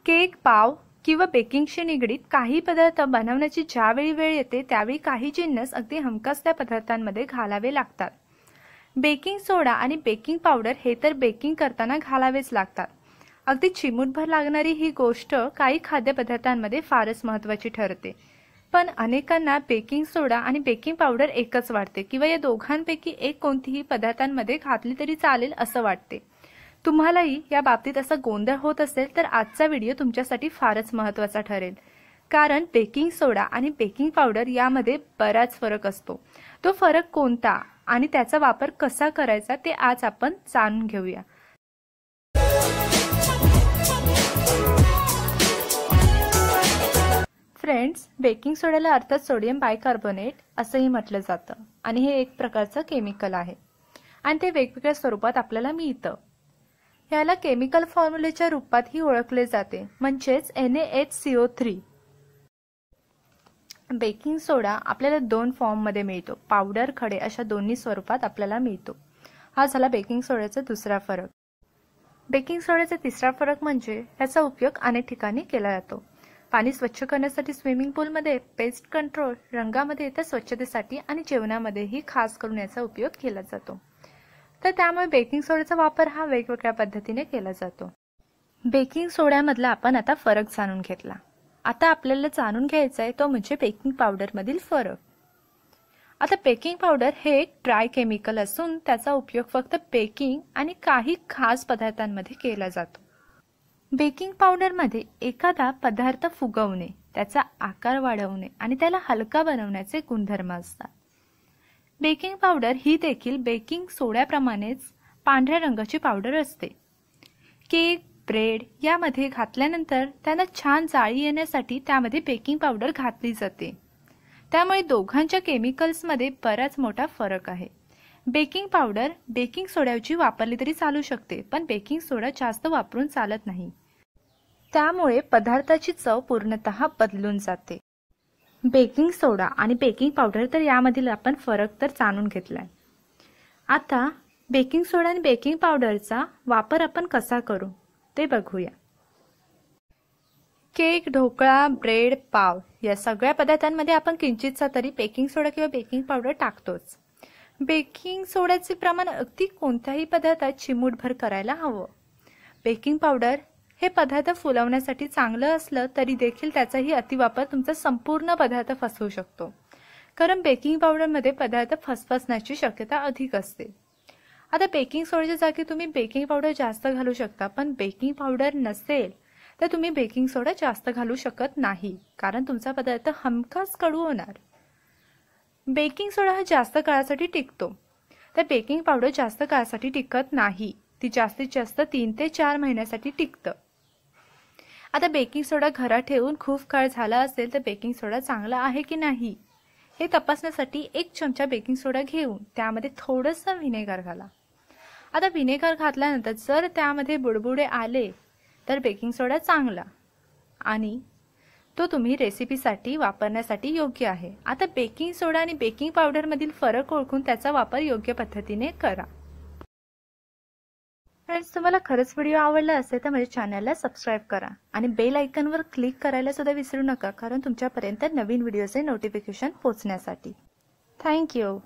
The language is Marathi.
केक, पाव किंवा बेकिंगशी निगडीत काही पदार्थ बनवण्याची ज्यावेळी वेळ येते त्यावेळी काही जिन्नस अगदी हमखास त्या पदार्थांमध्ये घालावे लागतात। बेकिंग सोडा आणि बेकिंग पावडर हे तर बेकिंग करताना घालावेच लागतात। अगदी चिमूटभर लागणारी ही गोष्ट काही खाद्यपदार्थांमध्ये फारच महत्त्वाची ठरते। पण अनेकांना बेकिंग सोडा आणि बेकिंग पावडर एकच वाटते किंवा या दोघांपैकी एक कोणतीही पदार्थांमध्ये घातली तरी चालेल असं वाटते। तुम्हालाही या बाबतीत असा गोंधळ होत असेल तर आजचा व्हिडिओ तुमच्यासाठी फारच महत्त्वाचा ठरेल, कारण बेकिंग सोडा आणि बेकिंग पावडर यामध्ये बराच फरक असतो। तो फरक कोणता आणि त्याचा वापर कसा करायचा ते आज आपण जाणून घेऊया। फ्रेंड्स, बेकिंग सोड्याला अर्थात सोडियम बायकार्बोनेट असंही म्हटलं जातं आणि हे एक प्रकारचं केमिकल आहे आणि ते वेगवेगळ्या स्वरूपात आपल्याला मिळतं। याला केमिकल फॉर्म्युलेच्या रूपातही ओळखले जाते, म्हणजेच NaHCO3। बेकिंग सोडा आपल्याला दोन फॉर्ममध्ये मिळतो, पावडर, खडे अशा दोन्ही स्वरूपात आपल्याला मिळतो। हा झाला बेकिंग सोड्याचा दुसरा फरक। बेकिंग सोड्याचा तिसरा फरक म्हणजे याचा उपयोग अनेक ठिकाणी केला जातो। पाणी स्वच्छ करण्यासाठी स्विमिंग पूलमध्ये, पेस्ट कंट्रोल, रंगामध्ये, तर स्वच्छतेसाठी आणि जेवणामध्येही खास करून याचा उपयोग केला जातो। तर त्यामुळे बेकिंग सोड्याचा वापर हा वेगवेगळ्या पद्धतीने केला जातो। बेकिंग सोड्यामधला आपण आता फरक जाणून घेतला। आता आपल्याला जाणून घ्यायचा आहे तो म्हणजे बेकिंग पावडर मधील फरक। आता बेकिंग पावडर हे एक ड्राय केमिकल असून त्याचा उपयोग फक्त बेकिंग आणि काही खास पदार्थांमध्ये केला जातो। बेकिंग पावडर मध्ये एखादा पदार्थ फुगवणे, त्याचा आकार वाढवणे आणि त्याला हलका बनवण्याचे गुणधर्म असतात। बेकिंग पावडर ही देखील बेकिंग सोड्याप्रमाणेच पांढऱ्या रंगाची पावडर असते। केक, ब्रेड यामध्ये घातल्यानंतर त्यांना छान जाळी येण्यासाठी त्यामध्ये बेकिंग पावडर घातली जाते। त्यामुळे दोघांच्या केमिकल्समध्ये बराच मोठा फरक आहे। बेकिंग पावडर बेकिंग सोड्याऐवजी वापरली तरी चालू शकते, पण बेकिंग सोडा जास्त वापरून चालत नाही। त्यामुळे पदार्थाची चव पूर्णतः बदलून जाते। बेकिंग सोडा आणि बेकिंग पावडर तर यामधील आपण फरक तर जाणून घेतलाय। आता बेकिंग सोडा आणि बेकिंग पावडरचा वापर आपण कसा करू ते बघूया। केक, ढोकळा, ब्रेड, पाव या सगळ्या पदार्थांमध्ये आपण किंचितसा तरी बेकिंग सोडा किंवा बेकिंग पावडर टाकतोच। बेकिंग सोड्याचे प्रमाण अगदी कोणत्याही पदार्थात चिमूटभर करायला हवं। बेकिंग पावडर हे पदार्थ फुलवण्यासाठी चांगलं असलं तरी देखील त्याचाही अतिवापर तुमचा संपूर्ण पदार्थ फसवू शकतो, कारण बेकिंग पावडरमध्ये पदार्थ फसफसण्याची शक्यता अधिक असते। आता बेकिंग सोड्याच्या जागी तुम्ही बेकिंग पावडर जास्त घालू शकता, पण बेकिंग पावडर नसेल तर तुम्ही बेकिंग सोडा जास्त घालू शकत नाही, कारण तुमचा पदार्थ हमखास कडू होणार। बेकिंग सोडा हा जास्त काळासाठी टिकतो, तर बेकिंग पावडर जास्त काळासाठी टिकत नाही, ती जास्तीत जास्त 3 ते 4 महिन्यासाठी टिकतं। आता बेकिंग सोडा घरात ठेवून खूप काळ झाला असेल तर बेकिंग सोडा चांगला आहे की नाही हे तपासण्यासाठी 1 चमचा बेकिंग सोडा घेऊन त्यामध्ये थोडंसं व्हिनेगर घाला। आता व्हिनेगर घातल्यानंतर जर त्यामध्ये बुडबुडे आले तर बेकिंग सोडा चांगला आणि तो तुम्ही रेसिपीसाठी वापरण्यासाठी योग्य आहे। आता बेकिंग सोडा आणि बेकिंग पावडर मधील फरक ओळखून त्याचा वापर योग्य पद्धतीने करा। फ्रेंड्स, तुम्हाला खरंच व्हिडिओ आवडला असेल तर माझ्या चॅनलला सबस्क्राइब करा आणि बेल आयकॉनवर क्लिक करायला सुद्धा विसरू नका, कारण तुमच्यापर्यंत नवीन व्हिडिओचे नोटिफिकेशन पोहोचण्यासाठी। Thank you.